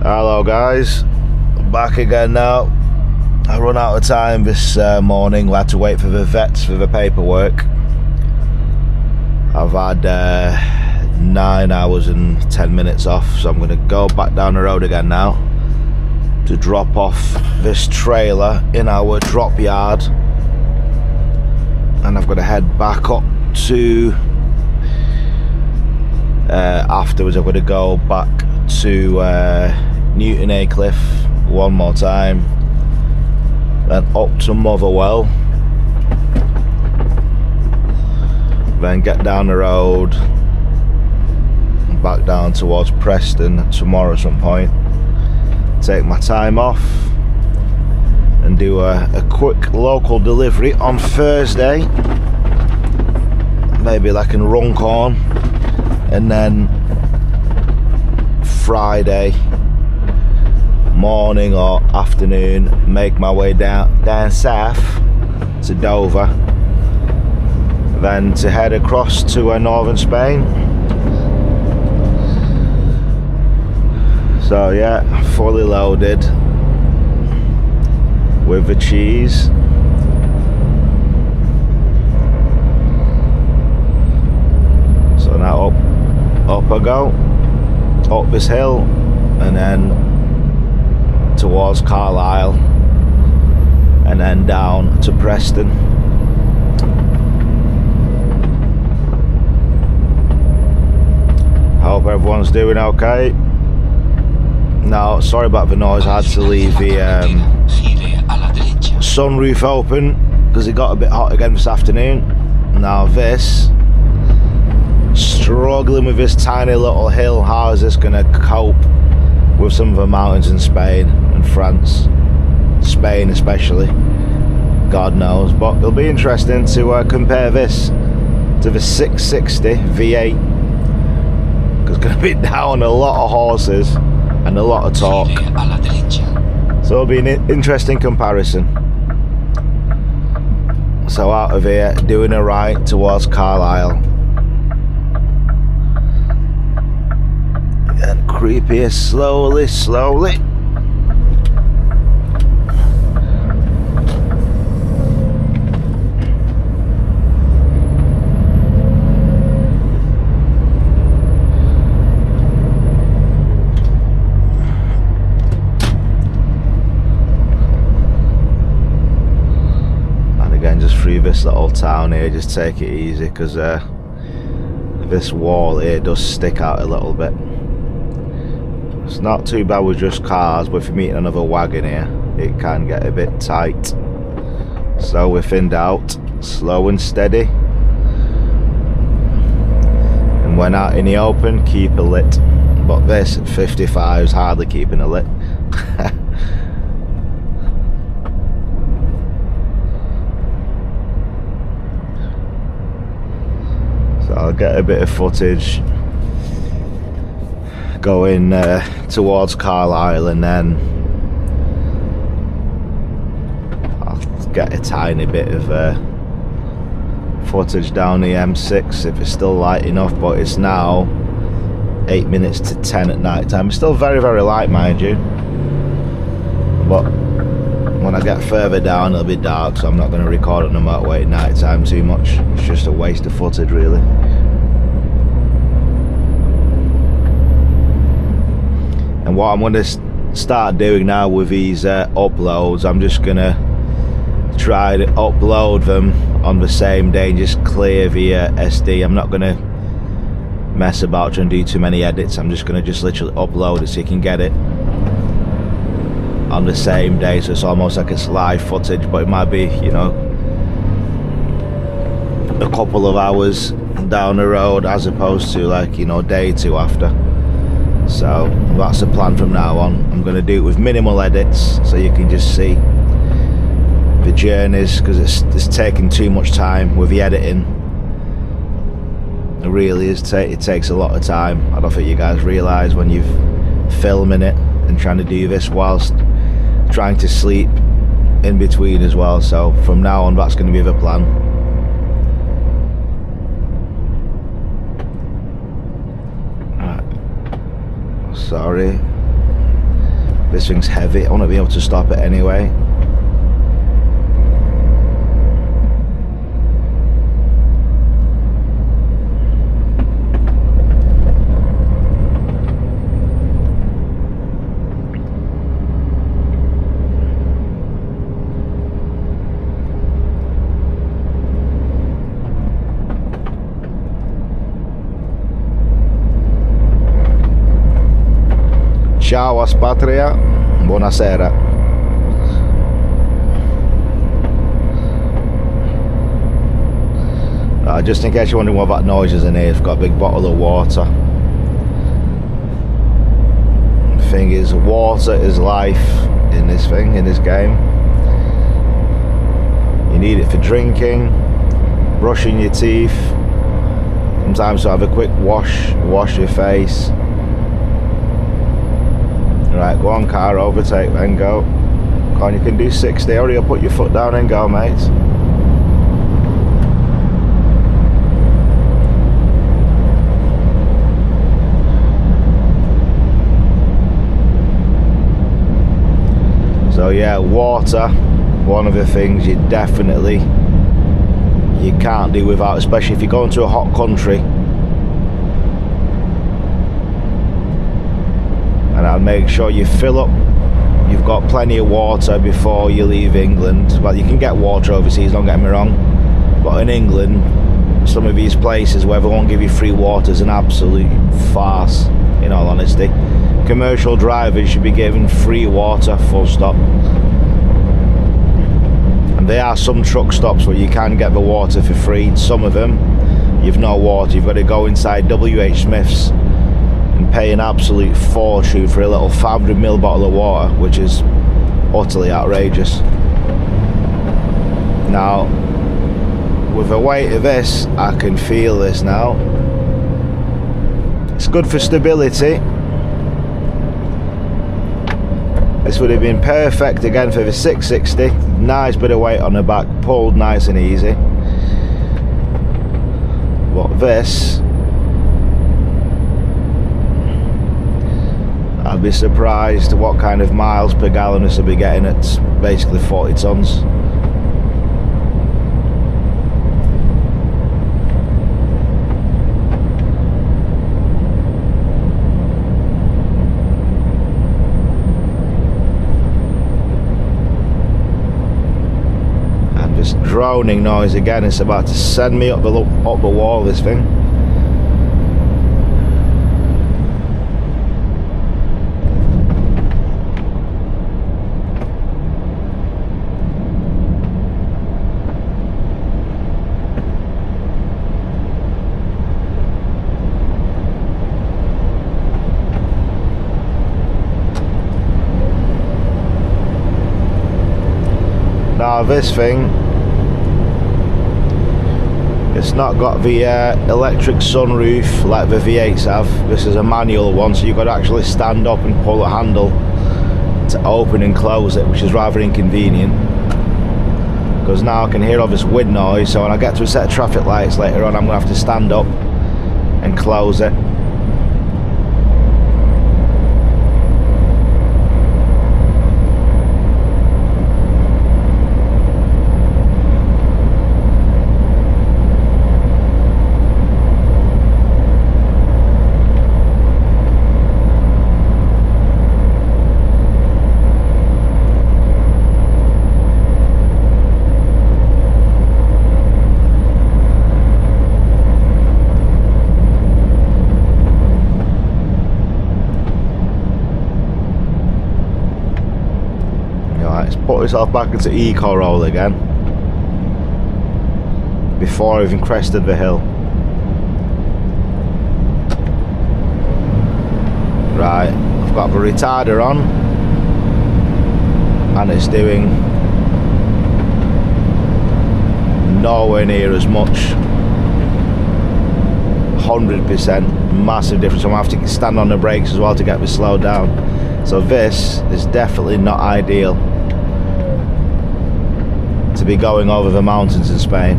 Hello guys, back again now. I run out of time this morning. We had to wait for the vets for the paperwork. I've had 9 hours and 10 minutes off, so I'm going to go back down the road again now to drop off this trailer in our drop yard, and I've got to head back up to afterwards. I'm going to go back to Newton Aycliffe one more time, then up to Motherwell, then get down the road and back down towards Preston tomorrow at some point. Take my time off and do a quick local delivery on Thursday, maybe like in Runcorn, and then Friday morning or afternoon make my way down south to Dover, then to head across to northern Spain. So yeah, fully loaded with the cheese. So now up I go, up this hill, and then towards Carlisle, and then down to Preston. Hope everyone's doing okay. Now, sorry about the noise. I had to leave the sunroof open because it got a bit hot again this afternoon. Now this, struggling with this tiny little hill. How is this going to cope with some of the mountains in Spain and France? Spain especially, God knows. But it'll be interesting to compare this to the 660 V8, because it's going to be down a lot of horses and a lot of torque, so it'll be an interesting comparison. So out of here, doing a right towards Carlisle, and creep here slowly. Through this little town here, just take it easy, because this wall here does stick out a little bit. It's not too bad with just cars, but if you're meeting another wagon here, it can get a bit tight. So if in doubt, slow and steady, and when out in the open, keep it lit. But this at 55 is hardly keeping it lit. I'll get a bit of footage going towards Carlisle, and then I'll get a tiny bit of footage down the M6 if it's still light enough. But it's now 8 minutes to 10 at night time. It's still very, very light, mind you, but when I get further down it'll be dark, so I'm not going to record on the motorway at night time too much. It's just a waste of footage really. And what I'm going to start doing now with these uploads, I'm just going to try to upload them on the same day and just clear the SD. I'm not going to mess about trying to do too many edits. I'm just going to just literally upload it so you can get it on the same day, so it's almost like it's live footage, but it might be, you know, a couple of hours down the road as opposed to, like, you know, day or two after. So that's the plan from now on. I'm going to do it with minimal edits so you can just see the journeys, because it's taking too much time with the editing. It really is. It takes a lot of time. I don't think you guys realise when you're filming it and trying to do this whilst trying to sleep in between as well. So from now on, that's going to be the plan. Sorry. This thing's heavy. I want to be able to stop it anyway. Ciao Aspatria, buonasera. Just in case you're wondering what that noise is in here, I've got a big bottle of water. The thing is, water is life in this thing, in this game. You need it for drinking, brushing your teeth, sometimes to have a quick wash your face. Right, go on car, overtake, then go. Come on, you can do 60, hurry up, put your foot down and go, mate. So yeah, water, one of the things you can't do without, especially if you're going to a hot country. And I'll make sure you fill up, you've got plenty of water before you leave England. Well, you can get water overseas, don't get me wrong, but in England, some of these places where they won't give you free water is an absolute farce, in all honesty. Commercial drivers should be given free water, full stop. And there are some truck stops where you can get the water for free. Some of them, you've no water, you've got to go inside WH Smith's and pay an absolute fortune for a little 500ml bottle of water, which is utterly outrageous. Now, with the weight of this, I can feel this now. It's good for stability. This would have been perfect again for the 660. Nice bit of weight on the back, pulled nice and easy. But this, I'd be surprised what kind of miles per gallon this will be getting at basically 40 tons. And this droning noise again, it's about to send me up the wall, this thing. Now this thing, it's not got the electric sunroof like the V8s have. This is a manual one, so you've got to actually stand up and pull the handle to open and close it, which is rather inconvenient. Because now I can hear all this wind noise, so when I get to a set of traffic lights later on, I'm going to have to stand up and close it. Put myself back into eco roll again before I even crested the hill. Right, I've got the retarder on and it's doing nowhere near as much. 100% massive difference. I'm going to have to stand on the brakes as well to get me slowed down. So this is definitely not ideal to be going over the mountains in Spain.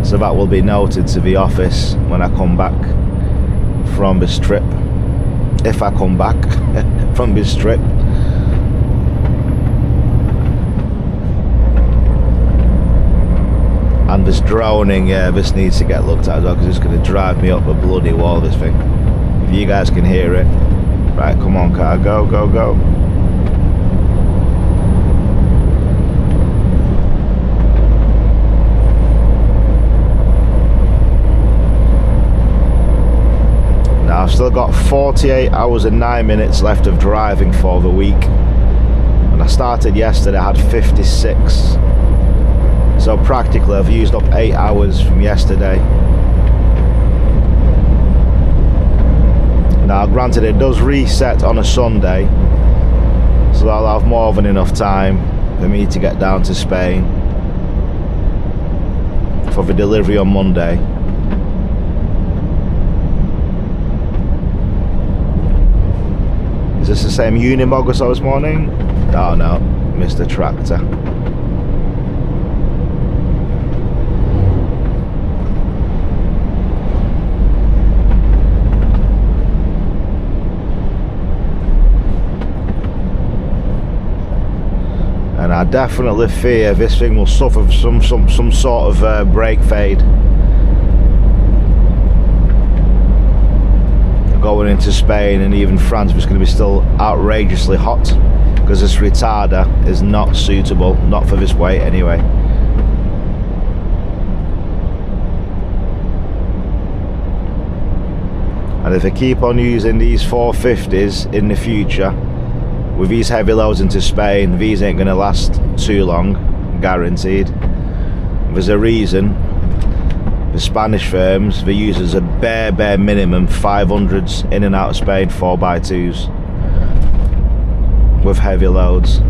So that will be noted to the office when I come back from this trip, if I come back from this trip. man, this droning, yeah, this needs to get looked at as well, because it's going to drive me up a bloody wall, this thing. If you guys can hear it. Right, come on car, go, go, go. Now I've still got 48 hours and 9 minutes left of driving for the week. When I started yesterday I had 56. So practically I've used up 8 hours from yesterday. Now granted it does reset on a Sunday, so I'll have more than enough time for me to get down to Spain for the delivery on Monday. Is this the same Unimog I saw this morning? Oh no, Mr. Tractor. And I definitely fear this thing will suffer some sort of brake fade going into Spain and even France. It's going to be still outrageously hot because this retarder is not suitable, not for this weight anyway. And if they keep on using these 450s in the future with these heavy loads into Spain, these ain't going to last too long, guaranteed. There's a reason the Spanish firms, they use as a bare minimum 500s in and out of Spain, 4x2s with heavy loads.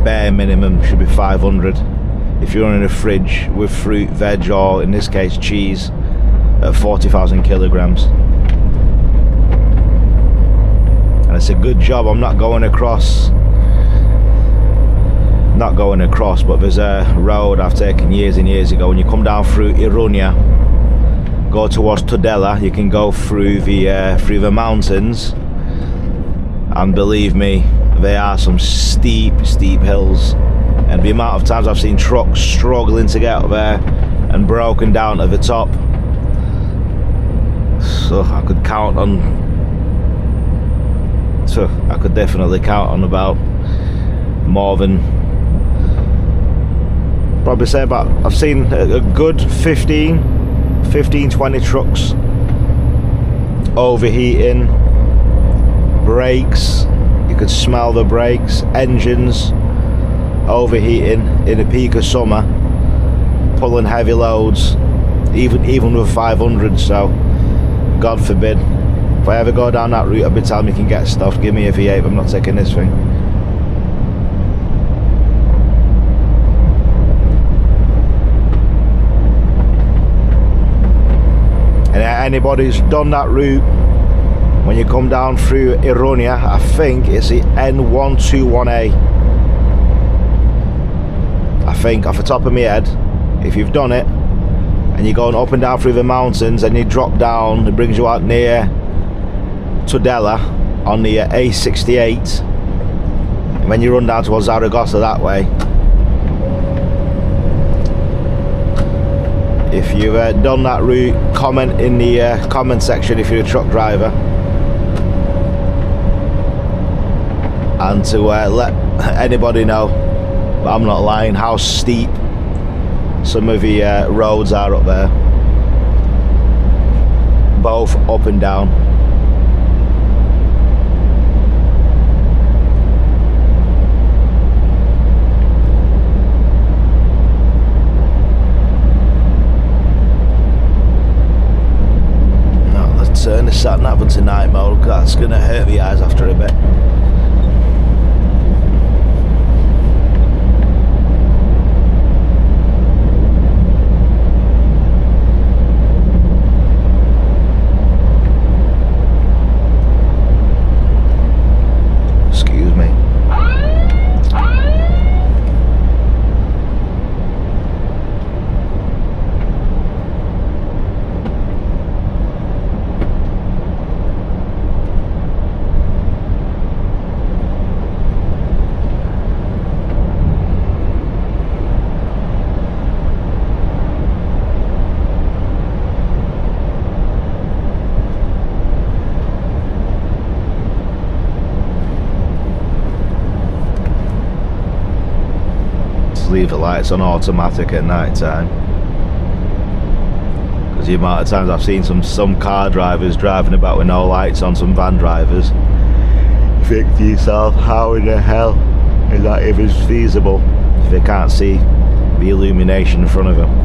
Bare minimum should be 500 if you're running a fridge with fruit, veg, or in this case cheese at 40,000 kilograms. And it's a good job I'm not going across, but there's a road I've taken years and years ago. When you come down through Iruña, go towards Tudela, you can go through the mountains, and believe me, they are some steep hills. And the amount of times I've seen trucks struggling to get up there and broken down to the top, so I could definitely count on about more than, probably say about, I've seen a good 15, 20 trucks overheating, brakes, you could smell the brakes, engines overheating in the peak of summer, pulling heavy loads, even with 500. So God forbid, if I ever go down that route, every time you can get stuff, give me a V8, I'm not taking this thing. And anybody who's done that route, when you come down through Iruña, I think it's the N121A. I think, off the top of my head, if you've done it and you're going up and down through the mountains and you drop down, it brings you out near Tudela on the A68, and then you run down towards Zaragoza that way. If you've done that route, comment in the comment section if you're a truck driver, and to let anybody know, I'm not lying, how steep some of the roads are up there, both up and down. Now let's turn the sat nav into night mode, that's going to hurt the eyes after a bit. the lights on automatic at night time. Because the amount of times I've seen some car drivers driving about with no lights on, some van drivers, you think to yourself, how in the hell is that even feasible if they can't see the illumination in front of them?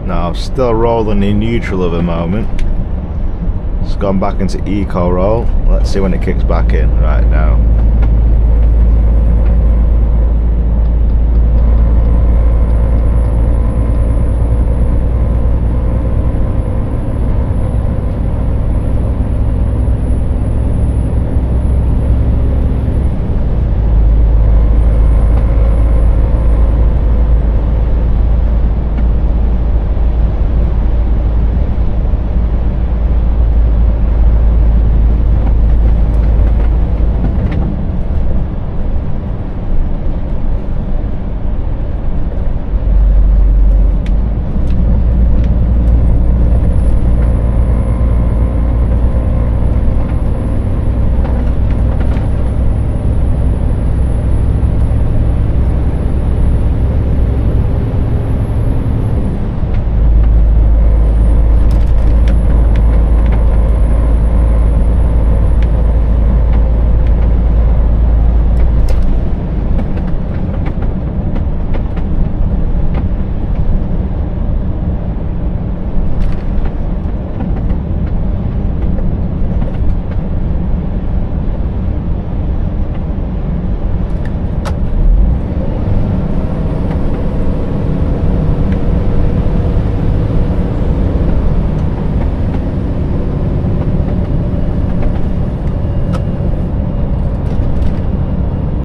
Now still rolling in neutral at the moment. It's gone back into eco roll. Let's see when it kicks back in right now.